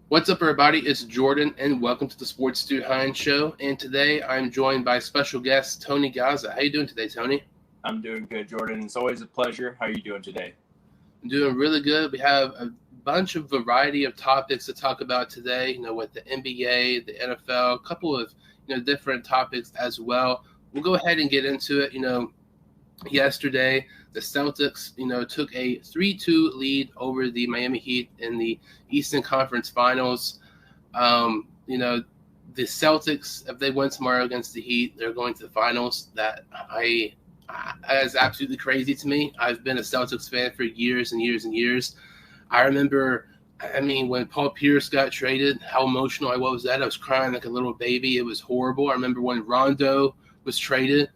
What's up, everybody? It's Jordan, and welcome to the Sports Stu Hines Show. And today I'm joined by special guest Tony Gazza. How you doing today, Tony? I'm doing good, Jordan. It's always a pleasure. How are you doing today? I'm doing really good. We have a bunch of variety of topics to talk about today. With the NBA, the NFL, a couple of different topics as well. We'll go ahead and get into it. Yesterday the Celtics, took a 3-2 lead over the Miami Heat in the Eastern Conference Finals. The Celtics, if they win tomorrow against the Heat, they're going to the finals. That is absolutely crazy to me. I've been a Celtics fan for years and years and years. I remember, when Paul Pierce got traded, how emotional I was that. I was crying like a little baby. It was horrible. I remember when Rondo was traded.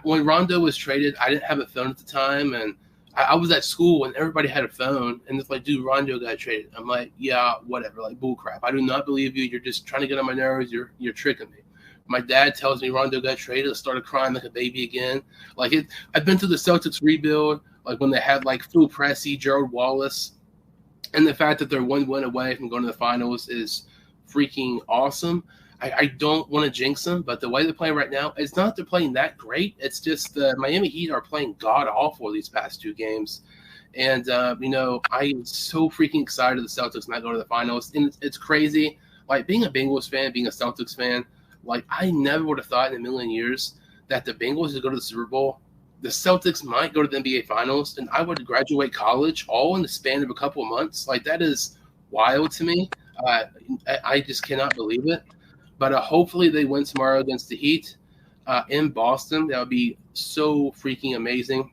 When Rondo was traded, I didn't have a phone at the time, and I was at school when everybody had a phone, and it's like, dude, Rondo got traded. I'm like, yeah, whatever, like bull crap. I do not believe you. You're just trying to get on my nerves. You're tricking me. My dad tells me Rondo got traded. I started crying like a baby again. I've been through the Celtics rebuild, like when they had like Phil Pressey, Gerald Wallace, and the fact that they're one win away from going to the finals is freaking awesome. I don't want to jinx them, but the way they're playing right now, it's not that they're playing that great. It's just the Miami Heat are playing god-awful these past two games. And, I'm so freaking excited the Celtics not going to the finals. And it's crazy. Like, being a Bengals fan, being a Celtics fan, like, I never would have thought in a million years that the Bengals would go to the Super Bowl. The Celtics might go to the NBA Finals, and I would graduate college all in the span of a couple of months. Like, that is wild to me. I just cannot believe it. But hopefully they win tomorrow against the Heat in Boston. That would be so freaking amazing.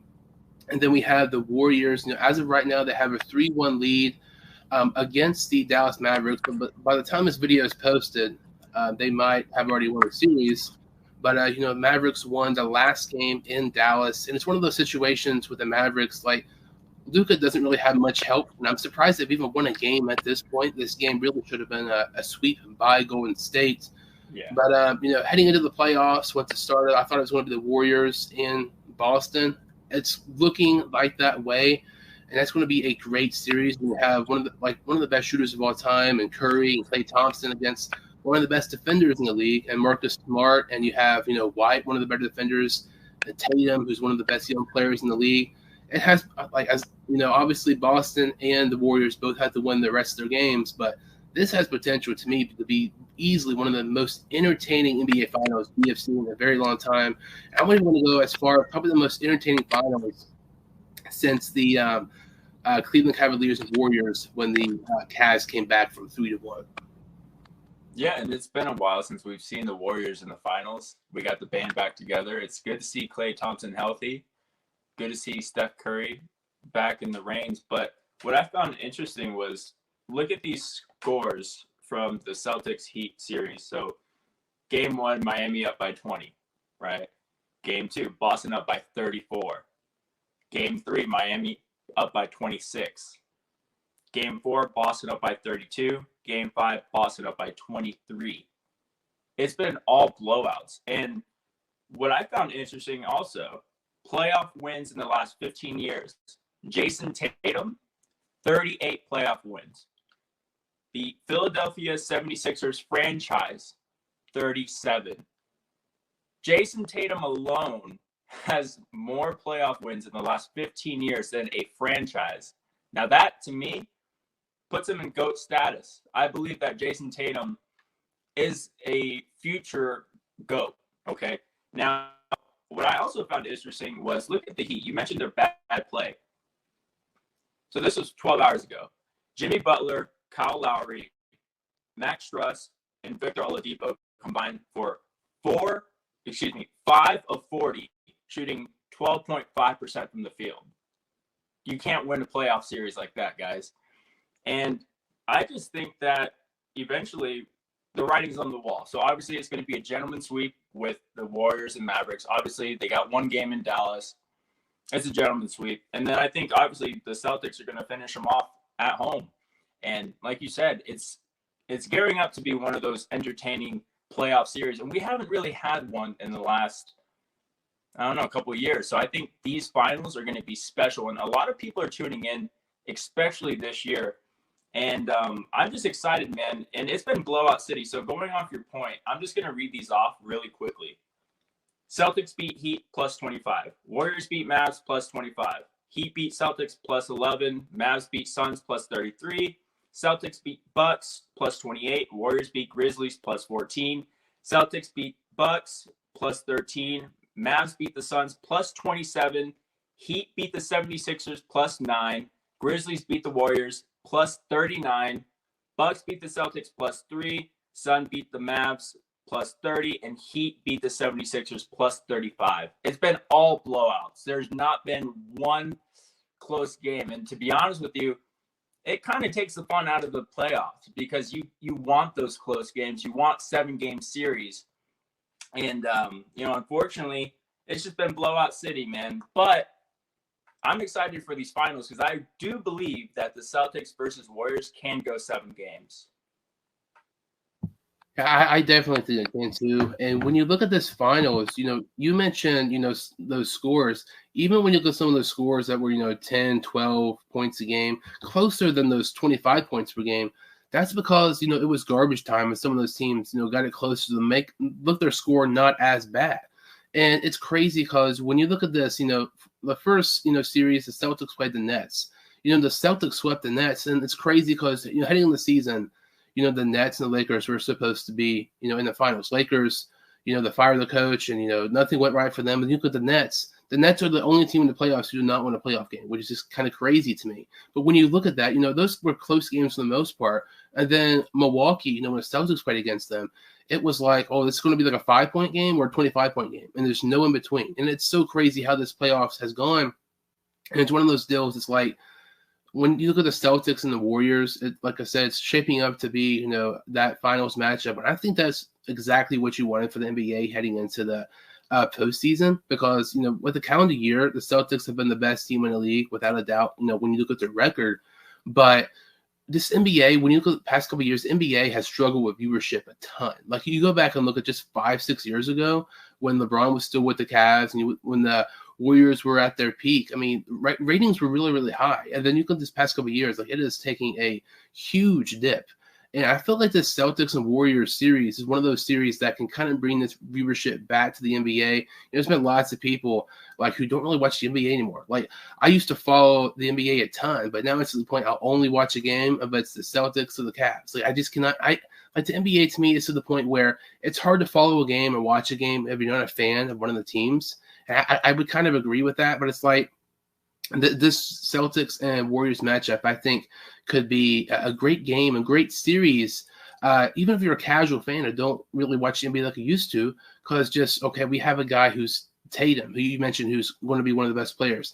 And then we have the Warriors. As of right now, they have a 3-1 lead against the Dallas Mavericks. But by the time this video is posted, they might have already won the series. But, Mavericks won the last game in Dallas. And it's one of those situations with the Mavericks, like, Luka doesn't really have much help, and I'm surprised they've even won a game at this point. This game really should have been a sweep by Golden State. Yeah. But, heading into the playoffs, once it started, I thought it was going to be the Warriors in Boston. It's looking like that way, and that's going to be a great series. We have one of the best shooters of all time, and Curry and Klay Thompson against one of the best defenders in the league, and Marcus Smart, and you have, White, one of the better defenders, and Tatum, who's one of the best young players in the league. It has, obviously Boston and the Warriors both have to win the rest of their games, but this has potential to me to be easily one of the most entertaining NBA finals we have seen in a very long time. I wouldn't want to go as far, probably the most entertaining finals since the Cleveland Cavaliers and Warriors when the Cavs came back from 3-1. Yeah, and it's been a while since we've seen the Warriors in the finals. We got the band back together. It's good to see Klay Thompson healthy. Good to see Steph Curry back in the reins. But what I found interesting was look at these scores from the Celtics Heat series. So game 1, Miami up by 20, right? Game 2, Boston up by 34. Game 3, Miami up by 26. Game 4, Boston up by 32. Game 5, Boston up by 23. It's been all blowouts. And what I found interesting also, playoff wins in the last 15 years. Jason Tatum, 38 playoff wins. The Philadelphia 76ers franchise, 37. Jason Tatum alone has more playoff wins in the last 15 years than a franchise. Now that, to me, puts him in GOAT status. I believe that Jason Tatum is a future GOAT, okay? Now, what I also found interesting was look at the Heat. You mentioned their bad play. So this was 12 hours ago. Jimmy Butler, Kyle Lowry, Max Strus, and Victor Oladipo combined for 5 of 40, shooting 12.5% from the field. You can't win a playoff series like that, guys. And I just think that eventually the writing's on the wall. So obviously it's going to be a gentleman's sweep with the Warriors and Mavericks. Obviously they got one game in Dallas. It's a gentleman's sweep. And then I think obviously the Celtics are going to finish them off at home. And like you said, it's gearing up to be one of those entertaining playoff series. And we haven't really had one in the last, a couple of years. So I think these finals are going to be special. And a lot of people are tuning in, especially this year, And I'm just excited, man. And it's been blowout city. So going off your point, I'm just going to read these off really quickly. Celtics beat Heat plus 25. Warriors beat Mavs plus 25. Heat beat Celtics plus 11. Mavs beat Suns plus 33. Celtics beat Bucks plus 28. Warriors beat Grizzlies plus 14. Celtics beat Bucks plus 13. Mavs beat the Suns plus 27. Heat beat the 76ers plus 9. Grizzlies beat the Warriors plus 39. Bucks beat the Celtics plus 3. Sun beat the Mavs plus 30. And Heat beat the 76ers plus 35. It's been all blowouts. There's not been one close game. And to be honest with you, it kind of takes the fun out of the playoffs because you want those close games. You want 7-game series. And, unfortunately, it's just been blowout city, man. But I'm excited for these finals because I do believe that the Celtics versus Warriors can go 7 games. I definitely think it can too. And when you look at this finals, you mentioned, those scores. Even when you look at some of those scores that were, 10, 12 points a game, closer than those 25 points per game, that's because, it was garbage time and some of those teams, got it closer to look their score not as bad. And it's crazy because when you look at this, the first, series, the Celtics played the Nets. The Celtics swept the Nets, and it's crazy because, heading in the season, the Nets and the Lakers were supposed to be, in the finals. Lakers, they fired the coach and, nothing went right for them. And you look at the Nets are the only team in the playoffs who do not win a playoff game, which is just kind of crazy to me. But when you look at that, those were close games for the most part. And then Milwaukee, when the Celtics played against them, it was like, oh, this is going to be like a 5-point game or a 25-point game. And there's no in between. And it's so crazy how this playoffs has gone. And it's one of those deals. It's like, when you look at the Celtics and the Warriors, like I said, it's shaping up to be, that finals matchup. And I think that's exactly what you wanted for the NBA heading into the postseason because, with the calendar year, the Celtics have been the best team in the league without a doubt, when you look at their record. But this NBA, when you look at the past couple of years, the NBA has struggled with viewership a ton. Like you go back and look at just 5-6 years ago when LeBron was still with the Cavs and when the Warriors were at their peak. I mean, ratings were really, really high. And then you look at this past couple of years, like it is taking a huge dip. And I feel like this Celtics and Warriors series is one of those series that can kind of bring this viewership back to the NBA. There's been lots of people like who don't really watch the NBA anymore. Like I used to follow the NBA a ton, but now it's to the point I'll only watch a game if it's the Celtics or the Cavs. Like I just cannot. Like the NBA to me is to the point where it's hard to follow a game or watch a game if you're not a fan of one of the teams. And I would kind of agree with that, but it's like this Celtics and Warriors matchup, I think, could be a great game, a great series, even if you're a casual fan or don't really watch the NBA like you used to, because we have a guy who's Tatum, who you mentioned, who's going to be one of the best players.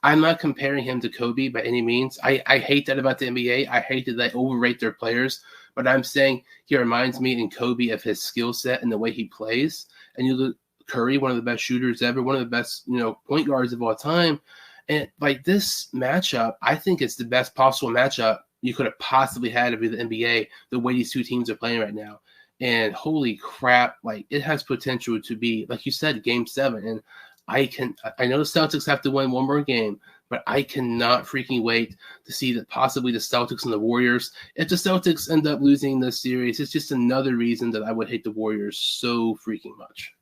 I'm not comparing him to Kobe by any means. I hate that about the NBA. I hate that they overrate their players, but I'm saying he reminds me in Kobe of his skill set and the way he plays. And you look Curry, one of the best shooters ever, one of the best, point guards of all time. And like this matchup, I think it's the best possible matchup you could have possibly had of the NBA, the way these two teams are playing right now. And holy crap, like it has potential to be, like you said, game 7. And I know the Celtics have to win one more game, but I cannot freaking wait to see that possibly the Celtics and the Warriors. If the Celtics end up losing this series, it's just another reason that I would hate the Warriors so freaking much.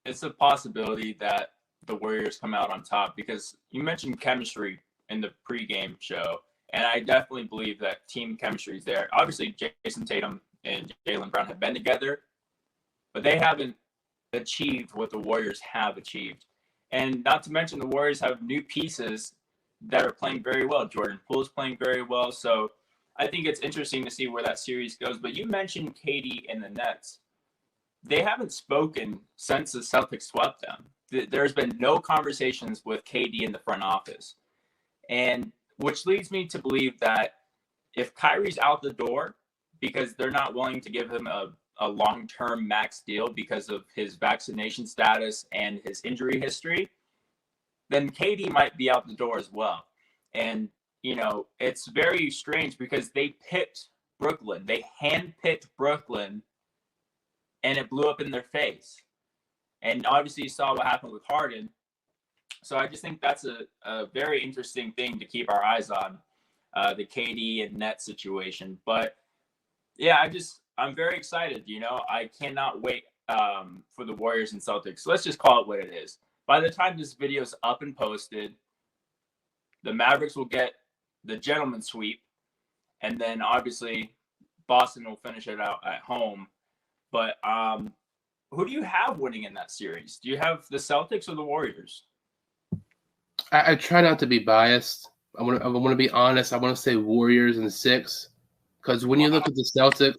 It's a possibility that the Warriors come out on top because you mentioned chemistry in the pregame show, and I definitely believe that team chemistry is there. Obviously, Jason Tatum and Jaylen Brown have been together, but they haven't achieved what the Warriors have achieved. And not to mention the Warriors have new pieces that are playing very well. Jordan Poole is playing very well, so I think it's interesting to see where that series goes. But you mentioned KD and the Nets. They haven't spoken since the Celtics swept them. There's been no conversations with KD in the front office. And which leads me to believe that if Kyrie's out the door because they're not willing to give him a long-term max deal because of his vaccination status and his injury history, then KD might be out the door as well. And, it's very strange because they picked Brooklyn. They handpicked Brooklyn and it blew up in their face. And obviously you saw what happened with Harden. So I just think that's a very interesting thing to keep our eyes on, the KD and net situation. But yeah, I'm very excited. I cannot wait for the Warriors and Celtics. So let's just call it what it is. By the time this video is up and posted, the Mavericks will get the gentleman sweep, and then obviously Boston will finish it out at home. But who do you have winning in that series? Do you have the Celtics or the Warriors? I try not to be biased. I want to be honest. I want to say Warriors in 6, because when you look at the Celtics,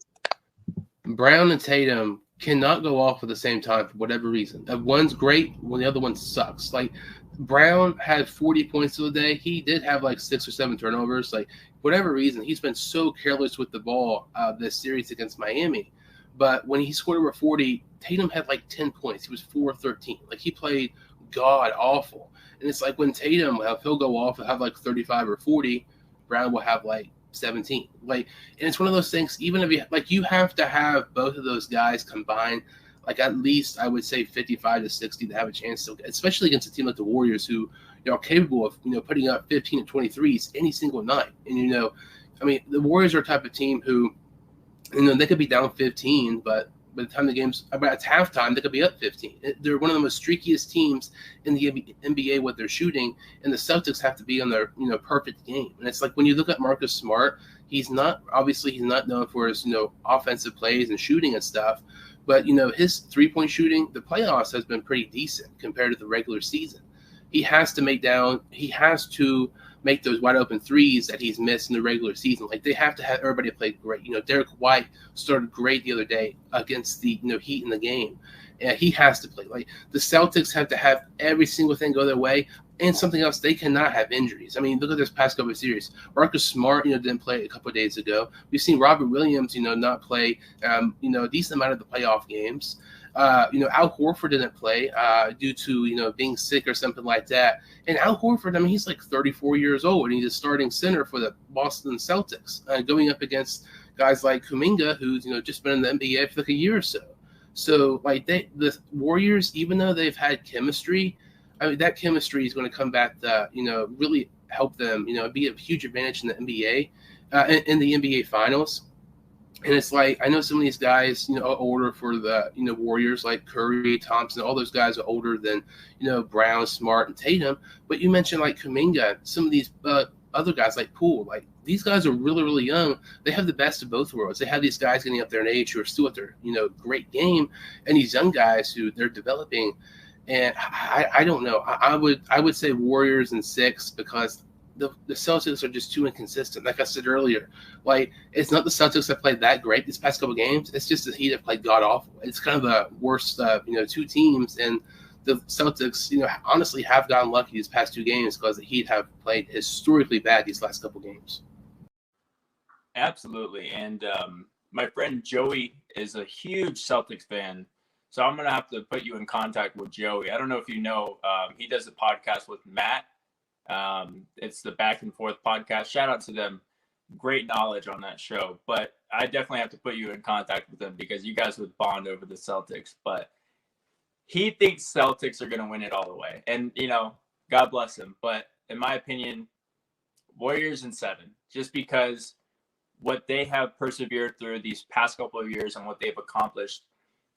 Brown and Tatum cannot go off at the same time for whatever reason. One's great when the other one sucks. Like Brown had 40 points the other day. He did have like 6 or 7 turnovers. Like whatever reason, he's been so careless with the ball this series against Miami. But when he scored over 40, Tatum had like 10 points. He was 4-13. Like he played god awful. And it's like when Tatum, he'll go off and have like 35 or 40, Brown will have like 17. Like, and it's one of those things, even if you have to have both of those guys combined, like at least I would say 55 to 60 to have a chance to, especially against a team like the Warriors who are capable of, putting up 15 and 23s any single night. And, the Warriors are a type of team who, they could be down 15, but by the time the game's about it's halftime, they could be up 15. They're one of the most streakiest teams in the NBA with their shooting, and the Celtics have to be on their perfect game. And it's like when you look at Marcus Smart, he's not known for his offensive plays and shooting and stuff, but his 3-point shooting, the playoffs has been pretty decent compared to the regular season. He has to make those wide open threes that he's missed in the regular season. Like they have to have everybody play great. Derek White started great the other day against the Heat in the game. And he has to play. Like the Celtics have to have every single thing go their way. And something else, they cannot have injuries. I mean, look at this past couple of series. Marcus Smart, didn't play a couple of days ago. We've seen Robert Williams, not play, a decent amount of the playoff games. Al Horford didn't play due to, being sick or something like that. And Al Horford, he's like 34 years old, and he's a starting center for the Boston Celtics, going up against guys like Kuminga, who's, just been in the NBA for like a year or so. So, like, the Warriors, even though they've had chemistry, that chemistry is going to come back to, really help them, be a huge advantage in the NBA, in the NBA Finals. And it's like, I know some of these guys, are older for the, Warriors, like Curry, Thompson, all those guys are older than, Brown, Smart, and Tatum. But you mentioned like Kuminga, some of these other guys like Poole, like these guys are really, really young. They have the best of both worlds. They have these guys getting up there in age who are still at their, great game, and these young guys who they're developing. And I don't know. I would say Warriors in 6 because the Celtics are just too inconsistent. Like I said earlier, like it's not the Celtics that played that great these past couple games. It's just the Heat that played god awful. It's kind of the worst, 2 teams, and the Celtics, honestly have gotten lucky these past 2 games because the Heat have played historically bad these last couple games. Absolutely, and my friend Joey is a huge Celtics fan, so I'm gonna have to put you in contact with Joey. I don't know if you know, he does a podcast with Matt. It's the Back and Forth podcast. Shout out to them. Great knowledge on that show. But I definitely have to put you in contact with them because you guys would bond over the Celtics. But he thinks Celtics are going to win it all the way. And, God bless him. But in my opinion, Warriors in 7. Just because what they have persevered through these past couple of years and what they've accomplished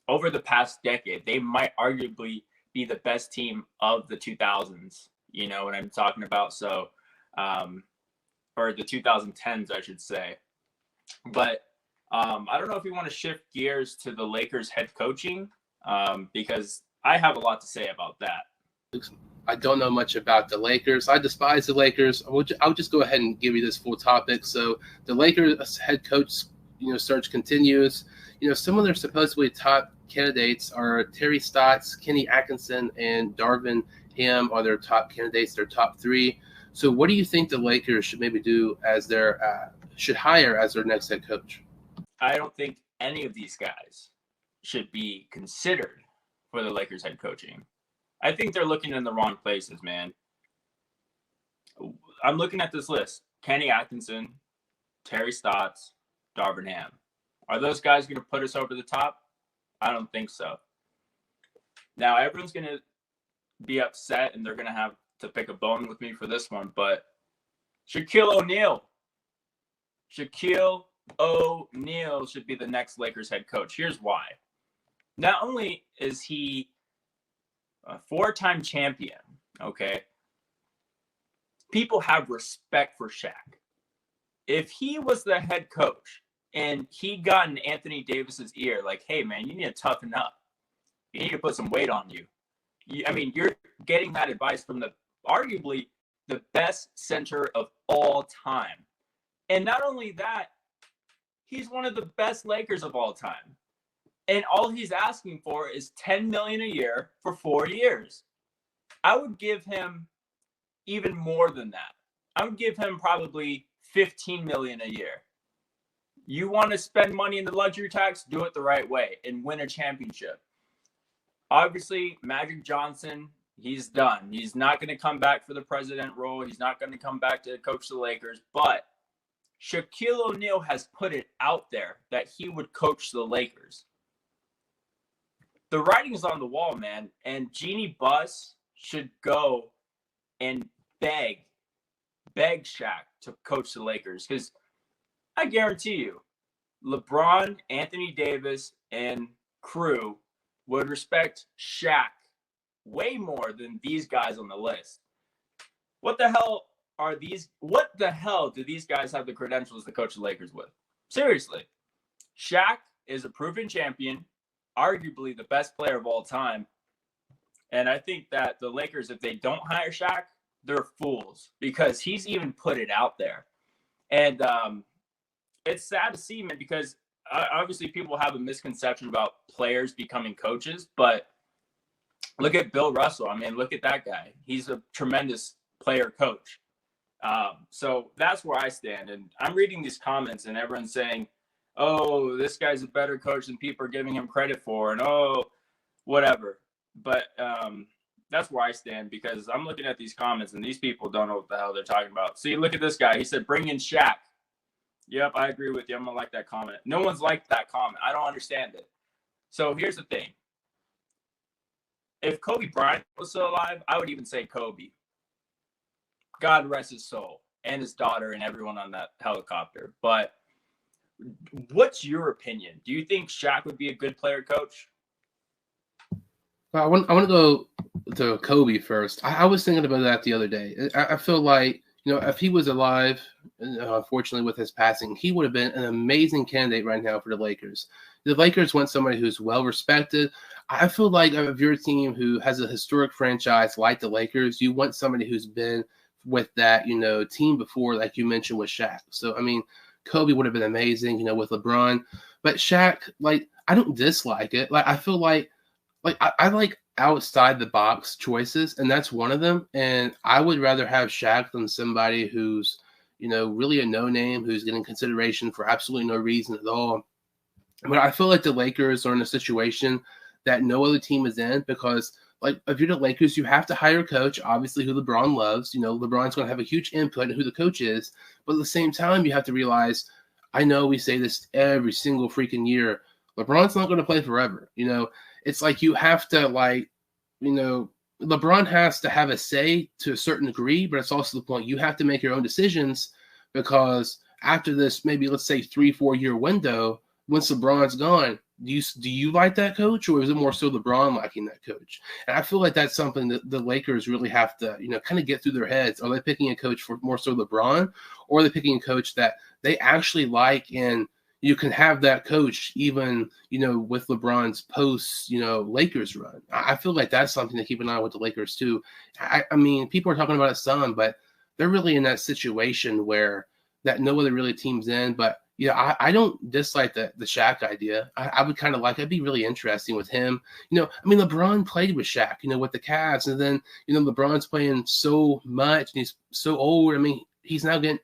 over the past decade, they might arguably be the best team of the 2000s. You know what I'm talking about? So, or the 2010s, I should say. But I don't know if you want to shift gears to the Lakers head coaching, because I have a lot to say about that. I don't know much about the Lakers. I despise the Lakers. I'll just go ahead and give you this full topic. So the Lakers head coach, search continues. Some of their supposedly top candidates are Terry Stotts, Kenny Atkinson, and Darvin Ham are their top candidates, their top 3. So what do you think the Lakers should maybe do as should hire as their next head coach? I don't think any of these guys should be considered for the Lakers head coaching. I think they're looking in the wrong places, man. I'm looking at this list. Kenny Atkinson, Terry Stotts, Darvin Ham. Are those guys going to put us over the top? I don't think so. Now, everyone's going to be upset and they're going to have to pick a bone with me for this one, but Shaquille O'Neal should be the next Lakers head coach. Here's why. Not only is he a 4-time champion, okay, people have respect for Shaq. If he was the head coach and he got in Anthony Davis's ear, like, hey, man, you need to toughen up. You need to put some weight on you. I mean, you're getting that advice from arguably the best center of all time. And not only that, he's one of the best Lakers of all time. And all he's asking for is $10 million a year for 4 years. I would give him even more than that. I would give him probably $15 million a year. You want to spend money in the luxury tax? Do it the right way and win a championship. Obviously, Magic Johnson, he's done. He's not going to come back for the president role. He's not going to come back to coach the Lakers. But Shaquille O'Neal has put it out there that he would coach the Lakers. The writing's on the wall, man. And Jeannie Buss should go and beg Shaq to coach the Lakers. Because I guarantee you, LeBron, Anthony Davis, and crew would respect Shaq way more than these guys on the list. What the hell do these guys have the credentials to coach the Lakers with? Seriously. Shaq is a proven champion, arguably the best player of all time. And I think that the Lakers, if they don't hire Shaq, they're fools because he's even put it out there. And it's sad to see, man, because obviously people have a misconception about players becoming coaches, but look at Bill Russell. I mean, look at that guy. He's a tremendous player coach. So that's where I stand. And I'm reading these comments and everyone's saying, oh, this guy's a better coach than people are giving him credit for. And oh, whatever. But that's where I stand because I'm looking at these comments and these people don't know what the hell they're talking about. See, look at this guy. He said, bring in Shaq. Yep, I agree with you. I'm going to like that comment. No one's liked that comment. I don't understand it. So here's the thing. If Kobe Bryant was still alive, I would even say Kobe. God rest his soul and his daughter and everyone on that helicopter. But what's your opinion? Do you think Shaq would be a good player coach? I want to go to Kobe first. I was thinking about that the other day. I feel like, if he was alive, unfortunately with his passing, he would have been an amazing candidate right now for the Lakers. The Lakers want somebody who's well respected. I feel like if you're a team who has a historic franchise like the Lakers, you want somebody who's been with that, team before, like you mentioned with Shaq. So, I mean, Kobe would have been amazing, with LeBron. But Shaq, I don't dislike it. I feel like I like outside the box choices, and that's one of them. And I would rather have Shaq than somebody who's, really a no name, who's getting consideration for absolutely no reason at all. But I feel like the Lakers are in a situation that no other team is in because, if you're the Lakers, you have to hire a coach, obviously, who LeBron loves. LeBron's going to have a huge input in who the coach is. But at the same time, you have to realize, I know we say this every single freaking year, LeBron's not going to play forever. It's like you have to, LeBron has to have a say to a certain degree, but it's also the point you have to make your own decisions because after this, maybe let's say 3-4 year window, once LeBron's gone, do you like that coach, or is it more so LeBron liking that coach? And I feel like that's something that the Lakers really have to, kind of get through their heads. Are they picking a coach for more so LeBron, or are they picking a coach that they actually like and you can have that coach even, with LeBron's post, Lakers run? I feel like that's something to keep an eye on with the Lakers too. I mean, people are talking about it some, but they're really in that situation where that no other really team's in. But I don't dislike the Shaq idea. I would kind of like, it'd be really interesting with him. LeBron played with Shaq, with the Cavs, and then, LeBron's playing so much and he's so old. I mean, he's now getting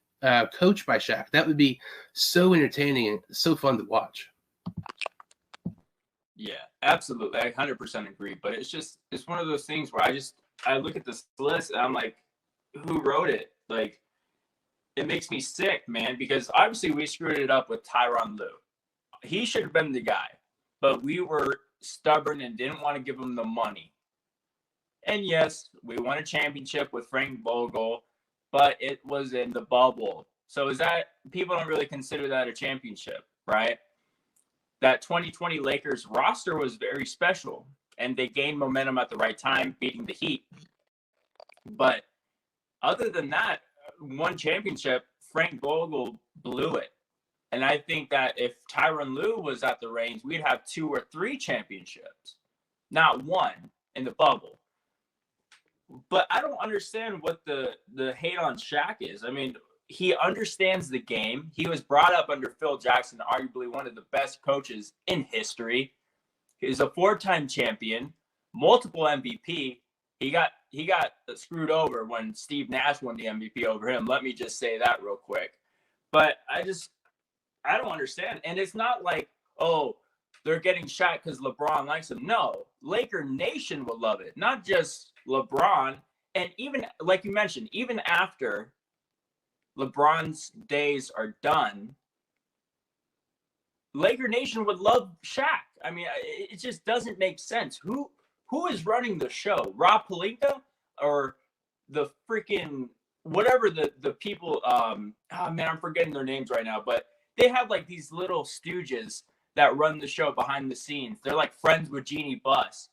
coached by Shaq. That would be so entertaining and so fun to watch. Yeah, absolutely. I 100% agree. But it's one of those things where I look at this list and I'm like, who wrote it? It makes me sick, man, because obviously we screwed it up with Tyronn Lue. He should have been the guy, but we were stubborn and didn't want to give him the money. And yes, we won a championship with Frank Vogel, but it was in the bubble. So is that, people don't really consider that a championship, right? That 2020 Lakers roster was very special, and they gained momentum at the right time, beating the Heat. But other than that, one championship, Frank Vogel blew it. And I think that if Tyronn Lue was at the reins, we'd have 2 or 3 championships, not one in the bubble. But I don't understand what the hate on Shaq is. I mean, he understands the game. He was brought up under Phil Jackson, arguably one of the best coaches in history. He's a 4-time champion, multiple MVP. He got screwed over when Steve Nash won the MVP over him. Let me just say that real quick. But I don't understand. And it's not like, oh, they're getting Shaq because LeBron likes him. No, Laker Nation would love it. Not just LeBron. And even, like you mentioned, even after LeBron's days are done, Laker Nation would love Shaq. I mean, it just doesn't make sense. Who is running the show? Rob Pelinka or the freaking whatever the people? Oh man, I'm forgetting their names right now. But they have like these little stooges that run the show behind the scenes. They're like friends with Jeannie Buss,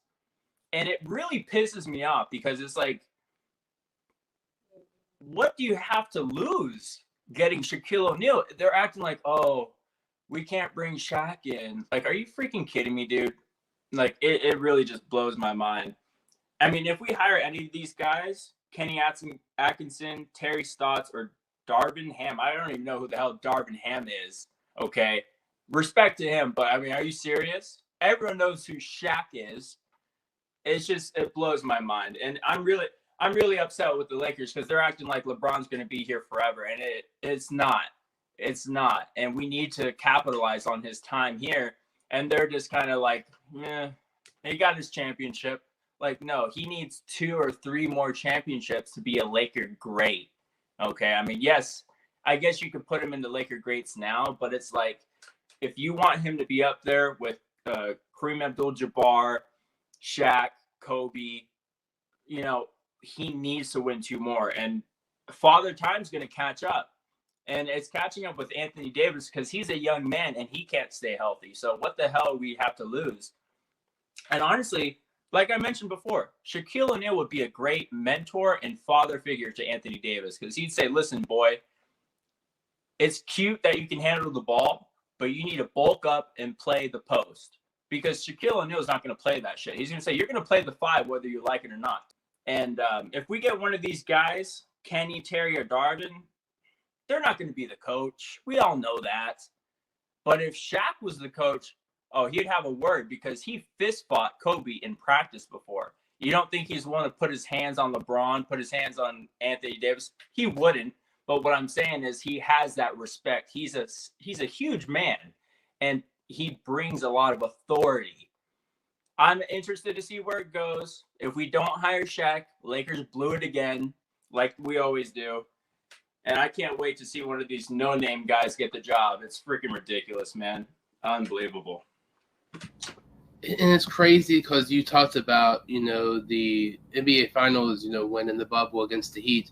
and it really pisses me off because it's like, what do you have to lose getting Shaquille O'Neal? They're acting like, oh, we can't bring Shaq in. Like, are you freaking kidding me, dude? Like, it really just blows my mind. I mean, if we hire any of these guys, Kenny Atkinson, Terry Stotts, or Darvin Ham, I don't even know who the hell Darvin Ham is, okay? Respect to him, but, I mean, are you serious? Everyone knows who Shaq is. It's just, it blows my mind. And I'm really upset with the Lakers because they're acting like LeBron's going to be here forever, and it's not. It's not. And we need to capitalize on his time here. And they're just kind of like, he got his championship. Like, no, he needs 2 or 3 more championships to be a Laker great. Okay. I mean, yes, I guess you could put him in the Laker greats now, but it's like, if you want him to be up there with Kareem Abdul-Jabbar, Shaq, Kobe, you know, he needs to win 2 more. And Father Time's going to catch up. And it's catching up with Anthony Davis because he's a young man and he can't stay healthy. So what the hell we have to lose? And honestly, like I mentioned before, Shaquille O'Neal would be a great mentor and father figure to Anthony Davis because he'd say, listen, boy, it's cute that you can handle the ball, but you need to bulk up and play the post. Because Shaquille O'Neal is not going to play that shit. He's going to say, you're going to play the 5 whether you like it or not. And if we get one of these guys, Kenny, Terry, or Darvin, they're not going to be the coach. We all know that. But if Shaq was the coach, oh, he'd have a word because he fist fought Kobe in practice before. You don't think he's one to put his hands on LeBron, put his hands on Anthony Davis? He wouldn't. But what I'm saying is he has that respect. He's a huge man, and he brings a lot of authority. I'm interested to see where it goes. If we don't hire Shaq, Lakers blew it again, like we always do. And I can't wait to see one of these no-name guys get the job. It's freaking ridiculous, man. Unbelievable. And it's crazy because you talked about, you know, the NBA Finals, you know, winning the bubble against the Heat.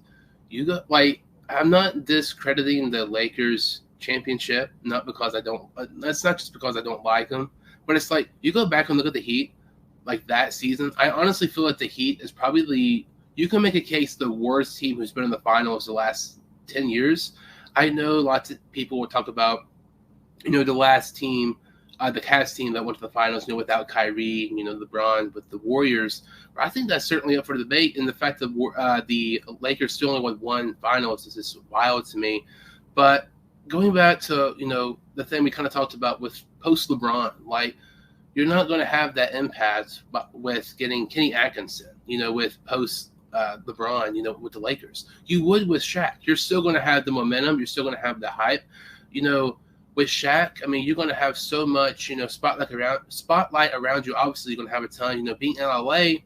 You got, like, I'm not discrediting the Lakers championship, not because I don't. That's not just because I don't like them, but it's like you go back and look at the Heat, like that season. I honestly feel like the Heat is probably you can make a case the worst team who's been in the finals the last 10 years. I know lots of people will talk about, you know, the last team, the Cavs team that went to the finals, you know, without Kyrie, you know, LeBron with the Warriors. But I think that's certainly up for debate. And the fact that the Lakers still only won 1 finals is just wild to me. But going back to, you know, the thing we kind of talked about with post LeBron, like you're not going to have that impact with getting Kenny Atkinson, you know, with post LeBron, you know, with the Lakers. You would with Shaq. You're still going to have the momentum. You're still going to have the hype. You know, with Shaq, I mean, you're going to have so much, you know, spotlight around you. Obviously, you're going to have a ton, you know, being in LA.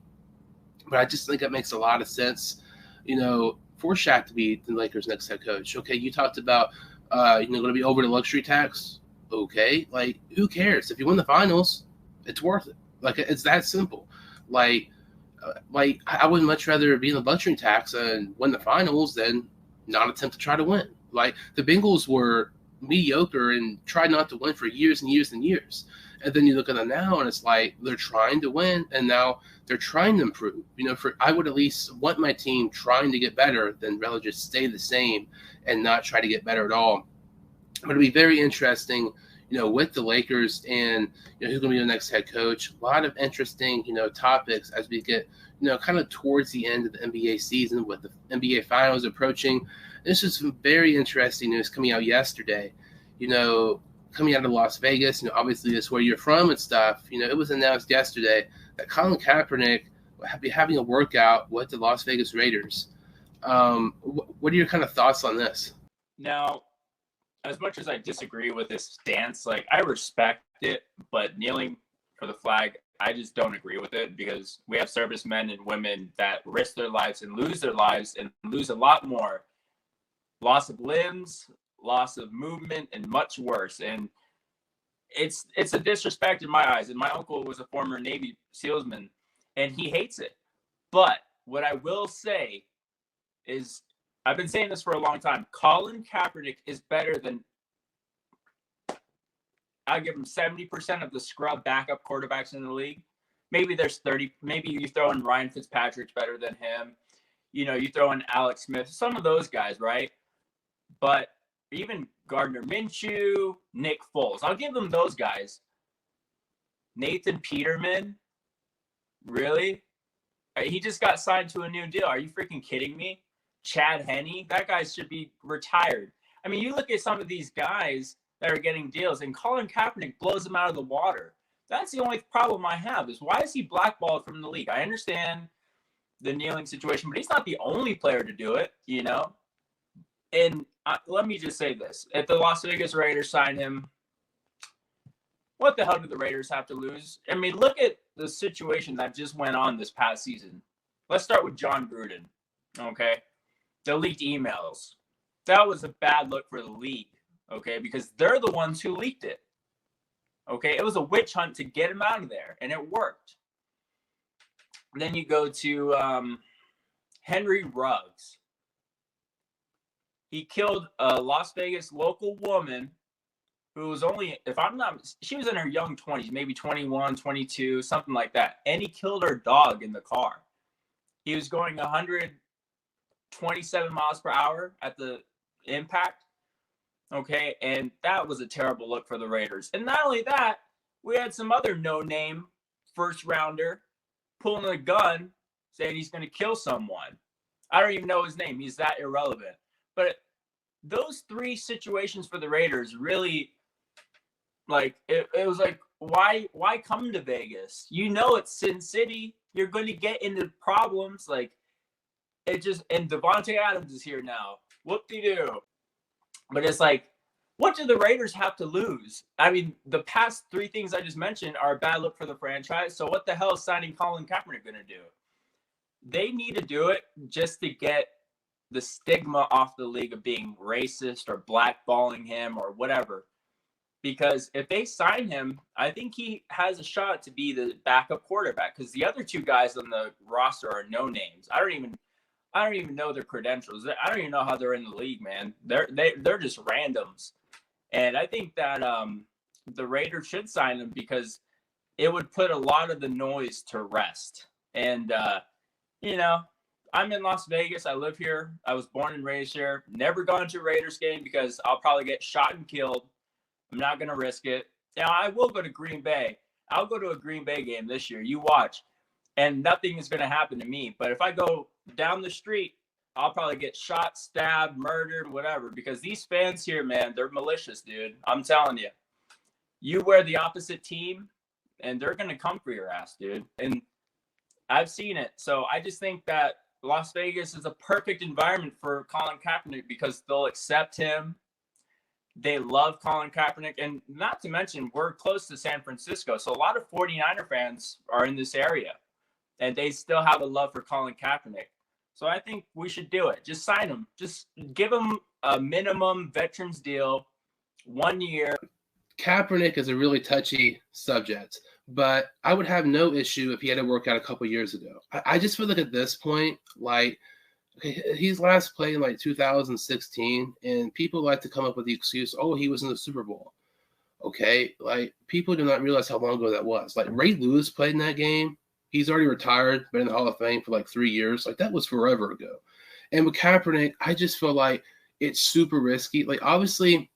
But I just think it makes a lot of sense, you know, for Shaq to be the Lakers' next head coach. Okay, you talked about, you know, going to be over the luxury tax. Okay, like, who cares? If you win the finals, it's worth it. Like, it's that simple. Like, Like, I would much rather be in the luxury tax and win the finals than not attempt to try to win. Like, the Bengals were mediocre and tried not to win for years and years and years. And then you look at them now, and it's like they're trying to win, and now they're trying to improve. I would at least want my team trying to get better than rather just stay the same and not try to get better at all. But it'll be very interesting, with the Lakers and who's going to be the next head coach. A lot of interesting, topics as we get, kind of towards the end of the NBA season with the NBA Finals approaching. This is some very interesting news coming out yesterday. Coming out of Las Vegas, obviously that's where you're from and stuff. It was announced yesterday that Colin Kaepernick will be having a workout with the Las Vegas Raiders. What are your kind of thoughts on this? Now, as much as I disagree with this stance, like, I respect it, but kneeling for the flag, I just don't agree with it, because we have servicemen and women that risk their lives and lose a lot more. Loss of limbs, loss of movement, and much worse. And it's a disrespect in my eyes. And my uncle was a former Navy SEALsman, and he hates it. But what I will say is, I've been saying this for a long time, Colin Kaepernick is better than, I'll give him 70% of the scrub backup quarterbacks in the league. Maybe there's 30. Maybe you throw in Ryan Fitzpatrick's better than him. You throw in Alex Smith, some of those guys, right? But even Gardner Minshew, Nick Foles, I'll give them those guys. Nathan Peterman, really? He just got signed to a new deal. Are you freaking kidding me? Chad Henne, that guy should be retired. I mean, you look at some of these guys that are getting deals, and Colin Kaepernick blows them out of the water. That's the only problem I have, is why is he blackballed from the league? I understand the kneeling situation, but he's not the only player to do it, And let me just say this. If the Las Vegas Raiders sign him, what the hell do the Raiders have to lose? I mean, look at the situation that just went on this past season. Let's start with John Gruden, okay? The leaked emails. That was a bad look for the league, okay? Because they're the ones who leaked it, okay? It was a witch hunt to get him out of there, and it worked. Then you go to Henry Ruggs. He killed a Las Vegas local woman who was only, she was in her young 20s, maybe 21, 22, something like that. And he killed her dog in the car. He was going 127 miles per hour at the impact. Okay, and that was a terrible look for the Raiders. And not only that, we had some other no-name first rounder pulling a gun saying he's going to kill someone. I don't even know his name. He's that irrelevant. But those three situations for the Raiders really, like, it was like, why come to Vegas? It's Sin City. You're going to get into problems. Like, and Devontae Adams is here now. Whoop-de-doo. But it's like, what do the Raiders have to lose? I mean, the past three things I just mentioned are a bad look for the franchise. So what the hell is signing Colin Kaepernick going to do? They need to do it just to get the stigma off the league of being racist or blackballing him or whatever. Because if they sign him, I think he has a shot to be the backup quarterback, because the other two guys on the roster are no names. I don't even know their credentials. I don't even know how they're in the league, man. They're just randoms. And I think that the Raiders should sign them, because it would put a lot of the noise to rest. And I'm in Las Vegas. I live here. I was born and raised here. Never gone to a Raiders game because I'll probably get shot and killed. I'm not going to risk it. Now, I will go to Green Bay. I'll go to a Green Bay game this year. You watch. And nothing is going to happen to me. But if I go down the street, I'll probably get shot, stabbed, murdered, whatever. Because these fans here, man, they're malicious, dude. I'm telling you. You wear the opposite team, and they're going to come for your ass, dude. And I've seen it. So I just think that Las Vegas is a perfect environment for Colin Kaepernick, because they'll accept him. They love Colin Kaepernick. And not to mention, we're close to San Francisco. So a lot of 49er fans are in this area. And they still have a love for Colin Kaepernick. So I think we should do it. Just sign him. Just give him a minimum veterans deal, 1 year. Kaepernick is a really touchy subject, but I would have no issue if he had to work out a couple years ago. I just feel like at this point, like, okay, he's last played in like 2016, and people like to come up with the excuse, oh, he was in the Super Bowl. Okay, like, people do not realize how long ago that was. Like, Ray Lewis played in that game. He's already retired, been in the Hall of Fame for like 3 years. Like, that was forever ago. And with Kaepernick, I just feel like it's super risky. Like, obviously,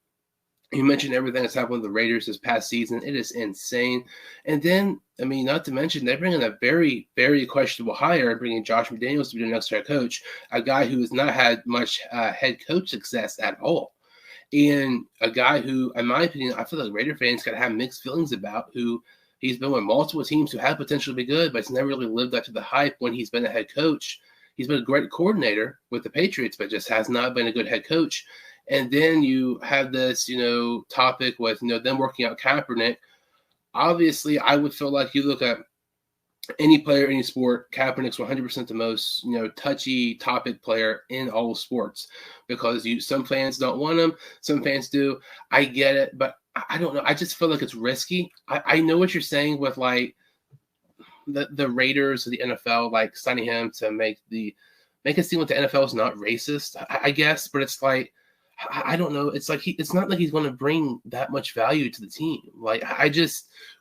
you mentioned everything that's happened with the Raiders this past season. It is insane. And then, I mean, not to mention, they're bringing a very, very questionable hire, bringing Josh McDaniels to be the next head coach, a guy who has not had much head coach success at all. And a guy who, in my opinion, I feel like Raider fans got to have mixed feelings about, who he's been with multiple teams who have potential to be good, but it's never really lived up to the hype when he's been a head coach. He's been a great coordinator with the Patriots, but just has not been a good head coach. And then you have this, topic with, them working out Kaepernick. Obviously, I would feel like you look at any player, any sport, Kaepernick's 100% the most, touchy topic player in all sports, because some fans don't want him, some fans do. I get it, but I don't know. I just feel like it's risky. I know what you're saying with like the Raiders or the NFL, like signing him to make it seem like the NFL is not racist, I guess, but it's like, I don't know. It's like it's not like he's going to bring that much value to the team. Like,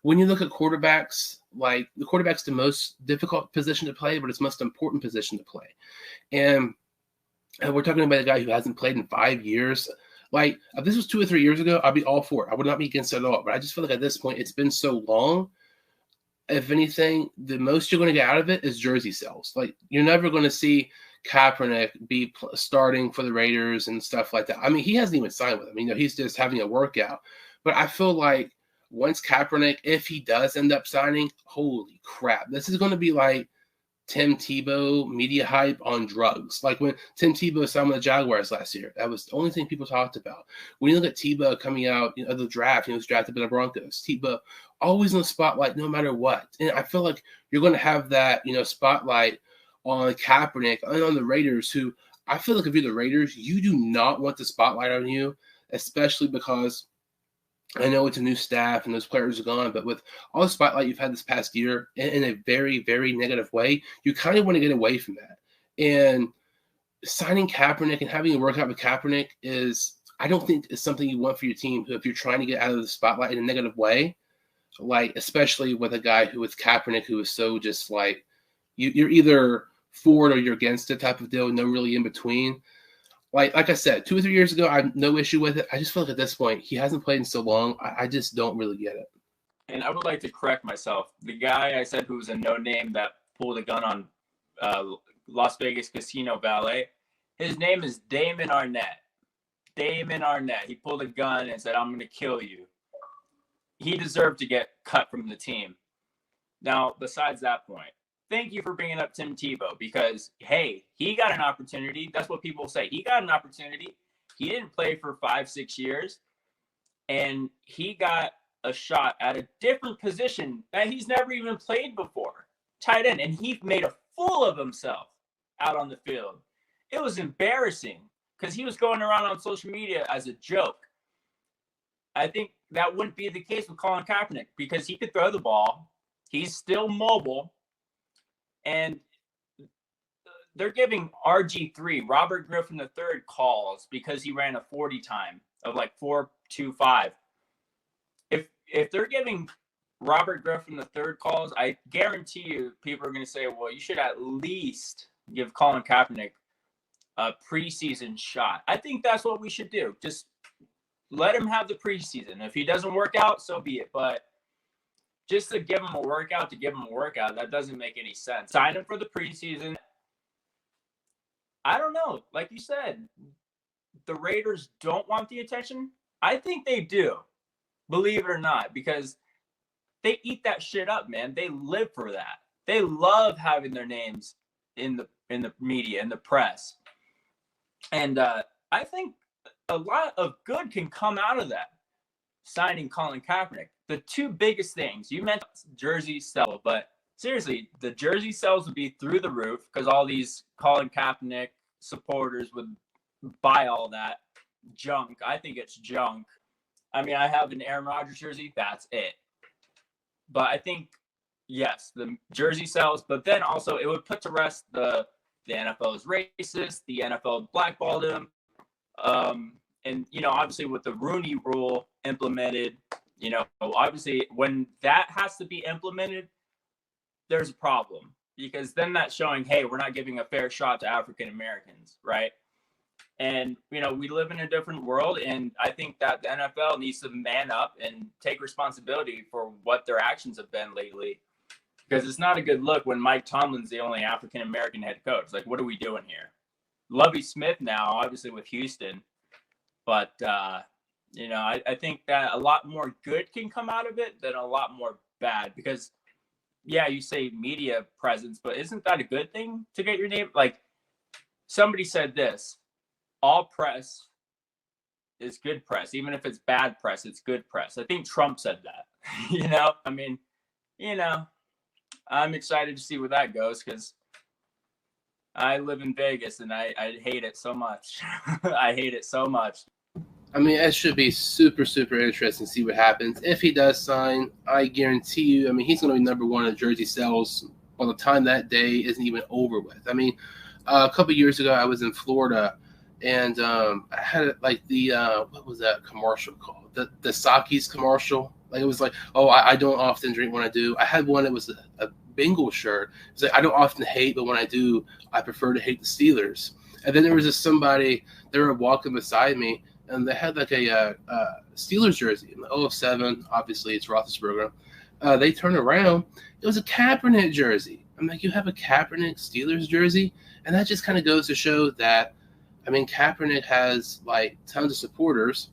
when you look at quarterbacks, like, the quarterback's the most difficult position to play, but it's the most important position to play. And we're talking about a guy who hasn't played in 5 years. Like, if this was 2 or 3 years ago, I'd be all for it. I would not be against it at all. But I just feel like at this point, it's been so long. If anything, the most you're going to get out of it is jersey sales. Like, you're never going to see Kaepernick be starting for the Raiders and stuff like that. I mean, he hasn't even signed with them. He's just having a workout. But I feel like once Kaepernick, if he does end up signing, holy crap, this is going to be like Tim Tebow media hype on drugs. Like when Tim Tebow signed with the Jaguars last year, that was the only thing people talked about. When you look at Tebow coming out of the draft, he was drafted by the Broncos. Tebow always in the spotlight no matter what. And I feel like you're going to have that, spotlight on Kaepernick and on the Raiders, who I feel like if you're the Raiders, you do not want the spotlight on you, especially because I know it's a new staff and those players are gone, but with all the spotlight you've had this past year in a very, very negative way, you kind of want to get away from that. And signing Kaepernick and having a workout with Kaepernick I don't think is something you want for your team if you're trying to get out of the spotlight in a negative way, like especially with a guy who with Kaepernick who is so just like, you're either for it or you're against it type of deal, no really in between. Like I said, 2 or 3 years ago, I have no issue with it. I just feel like at this point, he hasn't played in so long. I just don't really get it. And I would like to correct myself. The guy I said who was a no name that pulled a gun on Las Vegas casino valet, his name is Damon Arnett. Damon Arnett. He pulled a gun and said, "I'm going to kill you." He deserved to get cut from the team. Now, besides that point, thank you for bringing up Tim Tebow because, hey, he got an opportunity. That's what people say. He got an opportunity. He didn't play for 5-6 years, and he got a shot at a different position that he's never even played before, tight end, and he made a fool of himself out on the field. It was embarrassing because he was going around on social media as a joke. I think that wouldn't be the case with Colin Kaepernick because he could throw the ball. He's still mobile. And they're giving RG3, Robert Griffin III, calls because he ran a 40 time of like 4.25. If they're giving Robert Griffin III calls, I guarantee you people are going to say, well, you should at least give Colin Kaepernick a preseason shot. I think that's what we should do. Just let him have the preseason. If he doesn't work out, so be it. But just to give him a workout, that doesn't make any sense. Sign him for the preseason. I don't know. Like you said, the Raiders don't want the attention. I think they do, believe it or not, because they eat that shit up, man. They live for that. They love having their names in the media, in the press. And I think a lot of good can come out of that, signing Colin Kaepernick. The two biggest things, you mentioned jersey sell, but seriously, the jersey sales would be through the roof because all these Colin Kaepernick supporters would buy all that junk. I think it's junk. I mean, I have an Aaron Rodgers jersey. That's it. But I think, yes, the jersey sells, but then also it would put to rest the NFL is racist, the NFL blackballed him. And, you know, obviously with the Rooney rule implemented, you know, obviously when that has to be implemented, there's a problem, because then that's showing, hey, we're not giving a fair shot to African Americans, right? And, you know, we live in a different world, and I think that the NFL needs to man up and take responsibility for what their actions have been lately, because it's not a good look when Mike Tomlin's the only African American head coach. Like, what are we doing here? Lovie Smith now, obviously with Houston, but, you know, I think that a lot more good can come out of it than a lot more bad, because, yeah, you say media presence, but isn't that a good thing to get your name? Like, somebody said this: all press is good press. Even if it's bad press, it's good press. I think Trump said that. You know, I mean, you know, I'm excited to see where that goes, because I live in Vegas and I hate it so much. I hate it so much. I mean, it should be super, super interesting to see what happens. If he does sign, I guarantee you, I mean, he's going to be number one in jersey sales by the time that day isn't even over with. I mean, a couple years ago, I was in Florida, and I had like the what was that commercial called? The Saki's commercial. Like, it was like, oh, I don't often drink when I do. I had one that was a Bengal shirt. It was like, I don't often hate, but when I do, I prefer to hate the Steelers. And then there was just somebody, they were walking beside me, and they had like a Steelers jersey in the 07. Obviously, it's Roethlisberger. They turned around. It was a Kaepernick jersey. I'm like, you have a Kaepernick Steelers jersey? And that just kind of goes to show that, I mean, Kaepernick has like tons of supporters,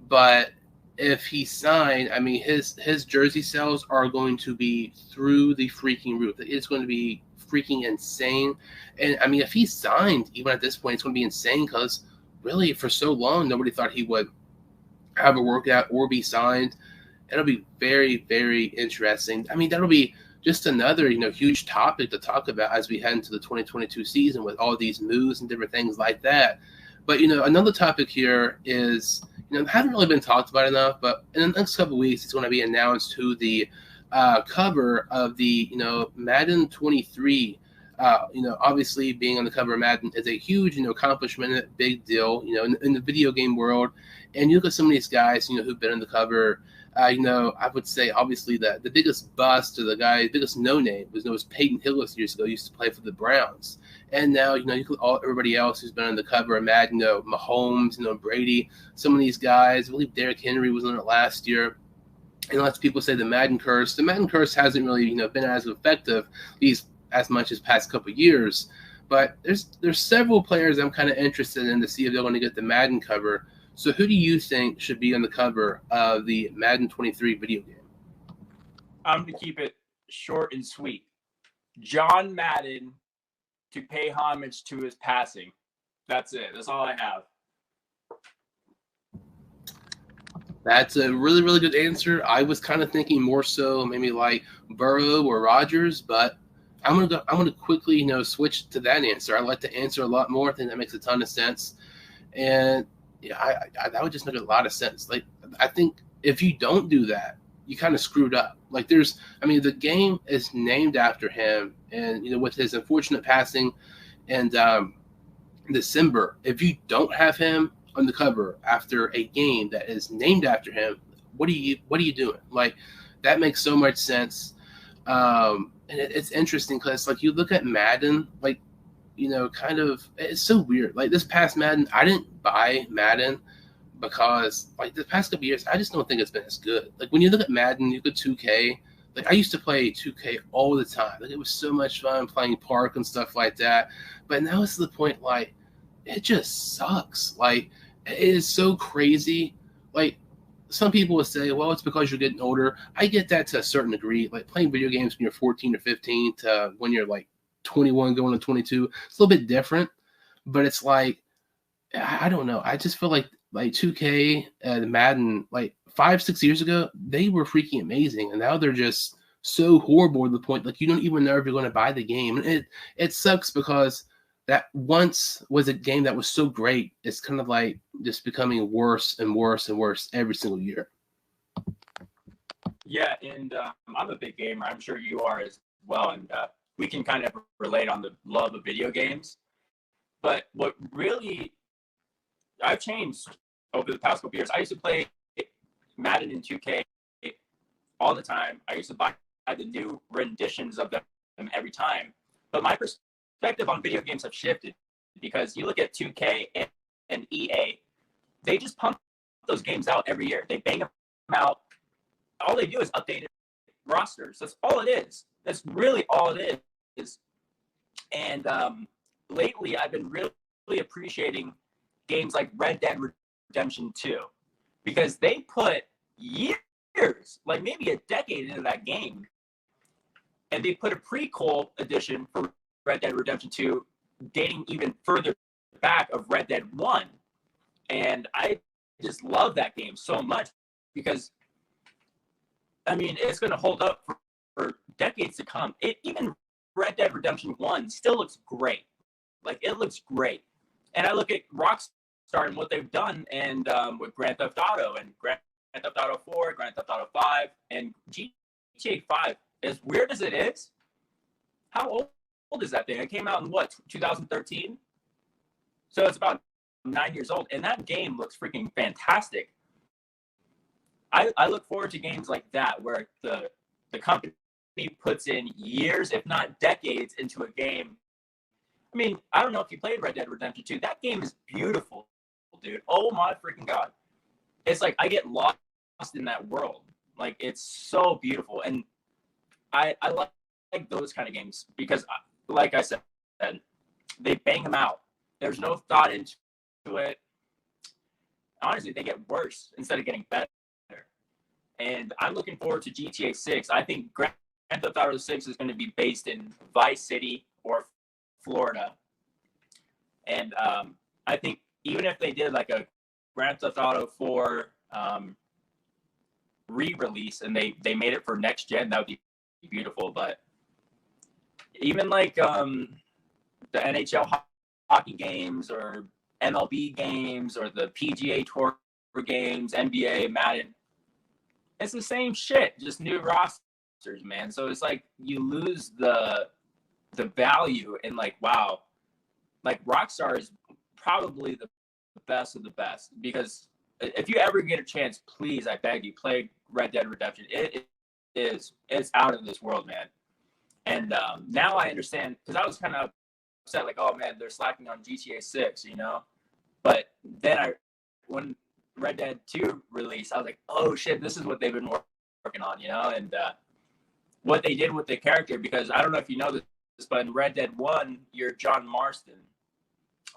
but if he signed, I mean, his jersey sales are going to be through the freaking roof. It's going to be freaking insane. And I mean, if he signed, even at this point, it's going to be insane, because really for so long, nobody thought he would have a workout or be signed. It'll be very, very interesting. I mean, that'll be just another, you know, huge topic to talk about as we head into the 2022 season with all these moves and different things like that. But, you know, another topic here is, you know, haven't really been talked about enough, but in the next couple of weeks, it's going to be announced who the cover of the, you know, Madden 23, you know, obviously being on the cover of Madden is a huge, you know, accomplishment, a big deal, you know, in the video game world. And you look at some of these guys, you know, who've been on the cover. You know, I would say obviously that the biggest bust, or the guy, biggest no-name was Peyton Hillis years ago. Used to play for the Browns, and now, you know, you look at everybody else who's been on the cover of Madden. You know, Mahomes, you know, Brady. Some of these guys, I believe Derrick Henry was on it last year. And lots of people say the Madden curse. The Madden curse hasn't really, you know, been as effective as much as past couple of years. But there's several players I'm kind of interested in to see if they're going to get the Madden cover. So who do you think should be on the cover of the Madden 23 video game? I'm going to keep it short and sweet. John Madden, to pay homage to his passing. That's it. That's all I have. That's a really, really good answer. I was kind of thinking more so maybe like Burrow or Rodgers, but I'm gonna quickly, you know, switch to that answer. I like to answer a lot more. I think that makes a ton of sense. And yeah, that would just make a lot of sense. Like, I think if you don't do that, you kind of screwed up. Like, the game is named after him, and, you know, with his unfortunate passing and December, if you don't have him on the cover after a game that is named after him, what are you doing? Like, that makes so much sense. And it's interesting because, like, you look at Madden, like, you know, kind of, it's so weird. Like, this past Madden, I didn't buy Madden because, like, the past couple years, I just don't think it's been as good. Like, when you look at Madden, you look at 2K. Like, I used to play 2K all the time. Like, it was so much fun playing Park and stuff like that. But now it's to the point, like, it just sucks. Like, it is so crazy. Like, some people would say, well, it's because you're getting older. I get that to a certain degree. Like, playing video games when you're 14 or 15 to when you're, like, 21 going to 22, it's a little bit different, but it's like, I don't know. I just feel like 2K and Madden, like 5-6 years ago, they were freaking amazing, and now they're just so horrible to the point like you don't even know if you're going to buy the game. And it sucks because that once was a game that was so great, it's kind of like just becoming worse and worse and worse every single year. Yeah, and I'm a big gamer. I'm sure you are as well, and we can kind of relate on the love of video games. But what really I've changed over the past couple years. I used to play Madden and 2K all the time. I used to buy the new renditions of them every time. But my perspective on video games have shifted because you look at 2K and EA, they just pump those games out every year. They bang them out. All they do is update rosters. That's all it is. That's really all it is. And lately, I've been really appreciating games like Red Dead Redemption 2 because they put years, like maybe a decade into that game, and they put a prequel edition for Red Dead Redemption 2 dating even further back of Red Dead 1. And I just love that game so much because, I mean, it's going to hold up for decades to come. Even Red Dead Redemption 1 still looks great. Like, it looks great. And I look at Rockstar and what they've done and with Grand Theft Auto and Grand Theft Auto 4, Grand Theft Auto 5, and GTA 5. As weird as it is, how old is that thing? It came out in what, 2013? So it's about 9 years old. And that game looks freaking fantastic. I look forward to games like that where the company puts in years, if not decades, into a game. I mean, I don't know if you played Red Dead Redemption 2. That game is beautiful, dude. Oh my freaking God. It's like I get lost in that world. Like, it's so beautiful. And I like those kind of games because, like I said, they bang them out. There's no thought into it. Honestly, they get worse instead of getting better. And I'm looking forward to GTA 6. I think Grand Theft Auto 6 is going to be based in Vice City or Florida. And I think even if they did like a Grand Theft Auto 4 re-release and they made it for next gen, that would be beautiful. But even like the NHL hockey games or MLB games or the PGA Tour games, NBA, Madden, it's the same shit, just new rosters, man. So it's like you lose the value in like, wow, like Rockstar is probably the best of the best because if you ever get a chance, please, I beg you, play Red Dead Redemption. It's out of this world, man. And now I understand because I was kind of upset, like, oh man, they're slacking on GTA 6, you know. But then when Red Dead 2 release, I was like, oh shit, this is what they've been working on, you know, and what they did with the character, because I don't know if you know this, but in Red Dead 1, you're John Marston,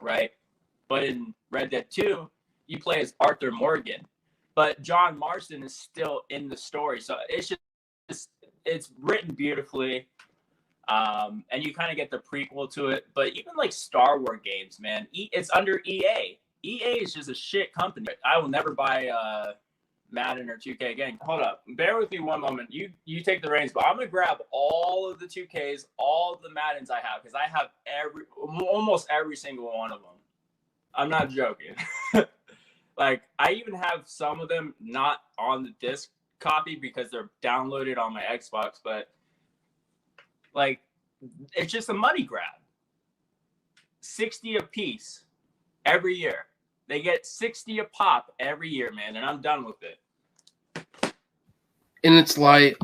right? But in Red Dead 2, you play as Arthur Morgan, but John Marston is still in the story. So it's written beautifully, and you kind of get the prequel to it. But even like Star Wars games, man, it's under EA. EA is just a shit company. I will never buy Madden or 2K again. Hold up. Bear with me one moment. You take the reins, but I'm going to grab all of the 2Ks, all of the Maddens I have, because I have almost every single one of them. I'm not joking. Like, I even have some of them not on the disc copy because they're downloaded on my Xbox, but like, it's just a money grab. 60 a piece every year. They get 60 a pop every year, man, and I'm done with it. And it's like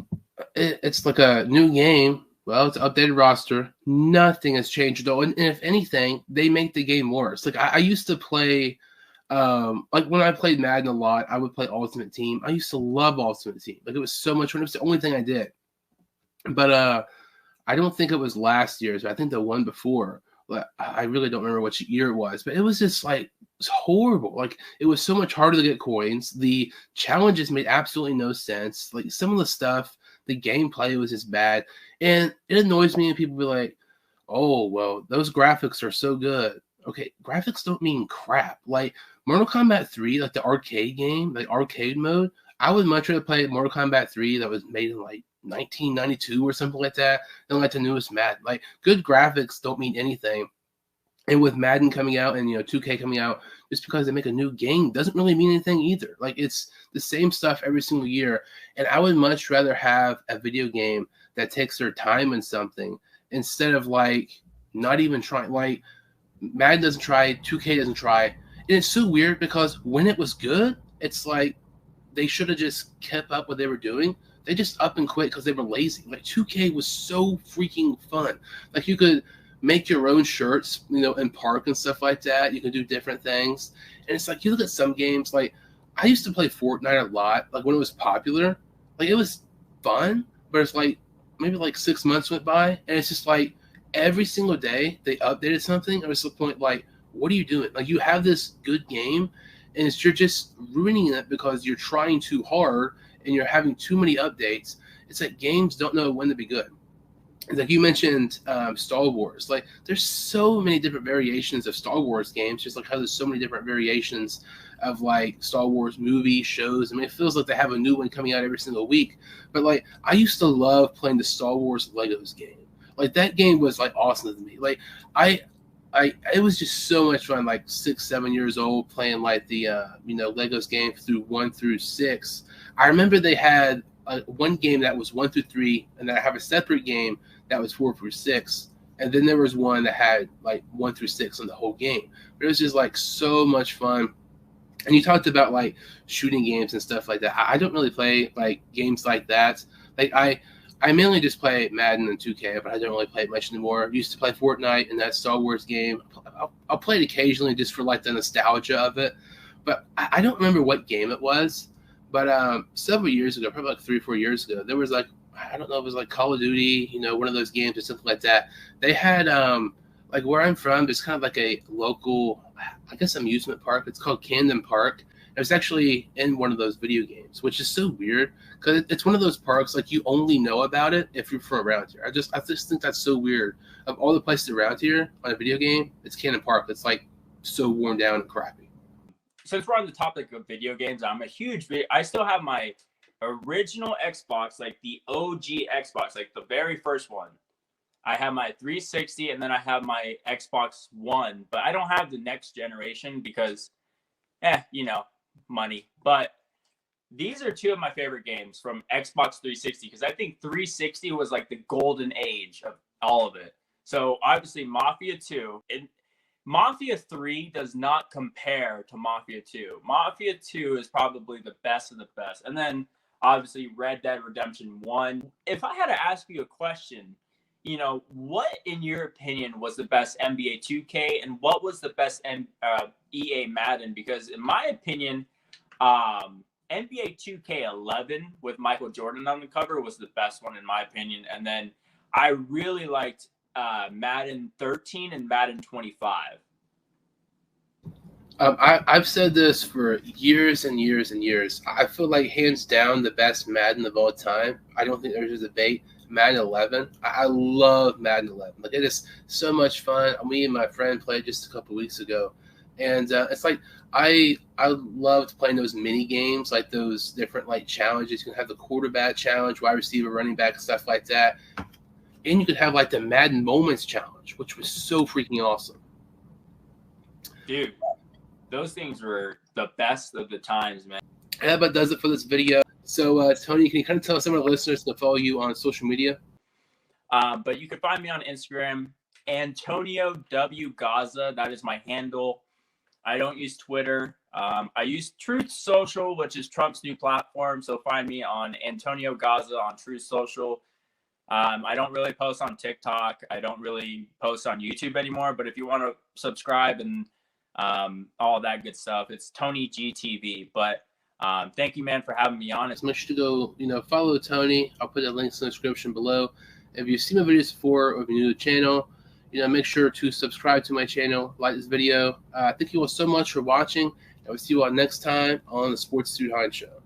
a new game. Well, it's an updated roster. Nothing has changed though, and if anything, they make the game worse. Like I used to play, like when I played Madden a lot, I would play Ultimate Team. I used to love Ultimate Team. Like it was so much fun. It was the only thing I did. But I don't think it was last year's. But I think the one before. I really don't remember which year it was, but it was just like it's horrible. Like it was so much harder to get coins. The challenges made absolutely no sense. Like some of the stuff, the gameplay was just bad, and it annoys me when people be like, "Oh, well, those graphics are so good." Okay, graphics don't mean crap. Like Mortal Kombat 3, like the arcade game, like arcade mode, I would much rather play Mortal Kombat 3 that was made in like 1992 or something like that than like the newest Madden. Like good graphics don't mean anything And with Madden coming out and 2K coming out, just because they make a new game doesn't really mean anything either. Like, it's the same stuff every single year. And I would much rather have a video game that takes their time in something instead of like not even trying. Like, Madden doesn't try, 2K doesn't try. And it's so weird because when it was good, it's like they should have just kept up what they were doing. They just up and quit because they were lazy. Like, 2K was so freaking fun. Like, you could make your own shirts, in park and stuff like that. You can do different things. And it's like, you look at some games, like, I used to play Fortnite a lot, like when it was popular. Like, it was fun, but it's like maybe like 6 months went by, and it's just like every single day they updated something. It was to the point like, what are you doing? Like, you have this good game, and you're just ruining it because you're trying too hard and you're having too many updates. It's like games don't know when to be good. Like you mentioned, Star Wars. Like, there's so many different variations of Star Wars games, just like how there's so many different variations of like Star Wars movies, shows. I mean, it feels like they have a new one coming out every single week. But like, I used to love playing the Star Wars Legos game. Like, that game was like awesome to me. Like, it was just so much fun. Like 6, 7 years old, playing like the Legos game through 1 through 6. I remember they had one game that was 1 through 3, and then I have a separate game that was 4 through 6, and then there was one that had like 1 through 6 on the whole game. But it was just like so much fun. And you talked about like shooting games and stuff like that. I don't really play like games like that. Like, I mainly just play Madden and 2K, but I don't really play it much anymore. I used to play Fortnite and that Star Wars game. I'll play it occasionally just for like the nostalgia of it. But I don't remember what game it was. But several years ago, probably like 3 or 4 years ago, there was like, I don't know, it was like Call of Duty, one of those games or something like that. They had, like where I'm from, there's kind of like a local, I guess, amusement park. It's called Camden Park. It was actually in one of those video games, which is so weird because it's one of those parks, like, you only know about it if you're from around here. I just think that's so weird. Of all the places around here on a video game, it's Camden Park. It's like so worn down and crappy. Since we're on the topic of video games, I still have my original Xbox, like the OG Xbox, like the very first one. I have my 360, and then I have my Xbox One, but I don't have the next generation because, money. But these are two of my favorite games from Xbox 360 because I think 360 was like the golden age of all of it. So obviously Mafia 2, Mafia 3 does not compare to Mafia 2. Mafia 2 is probably the best of the best. And then obviously Red Dead Redemption 1. If I had to ask you a question, what in your opinion was the best NBA 2K and what was the best EA Madden? Because in my opinion, NBA 2K11 with Michael Jordan on the cover was the best one in my opinion. And then I really liked Madden 13 and Madden 25. I've said this for years and years and years. I feel like hands down the best Madden of all time. I don't think there's a debate. Madden 11. I love Madden 11. Like, it is so much fun. Me and my friend played just a couple weeks ago, and it's like I loved playing those mini games, like those different like challenges. You can have the quarterback challenge, wide receiver, running back, stuff like that. And you could have like the Madden Moments challenge, which was so freaking awesome. Dude, those things were the best of the times, man. And that about does it for this video. So, Tony, can you kind of tell some of the listeners to follow you on social media? But you can find me on Instagram, Antonio W. Gazza. That is my handle. I don't use Twitter. I use Truth Social, which is Trump's new platform. So find me on Antonio Gazza on Truth Social. I don't really post on TikTok. I don't really post on YouTube anymore. But if you want to subscribe and all that good stuff, it's Tony GTV. But thank you, man, for having me on. Make sure to go, follow Tony. I'll put the links in the description below. If you've seen my videos before or if you're new to the channel, make sure to subscribe to my channel, like this video. Thank you all so much for watching. I will see you all next time on the Sports Dude Hines Show.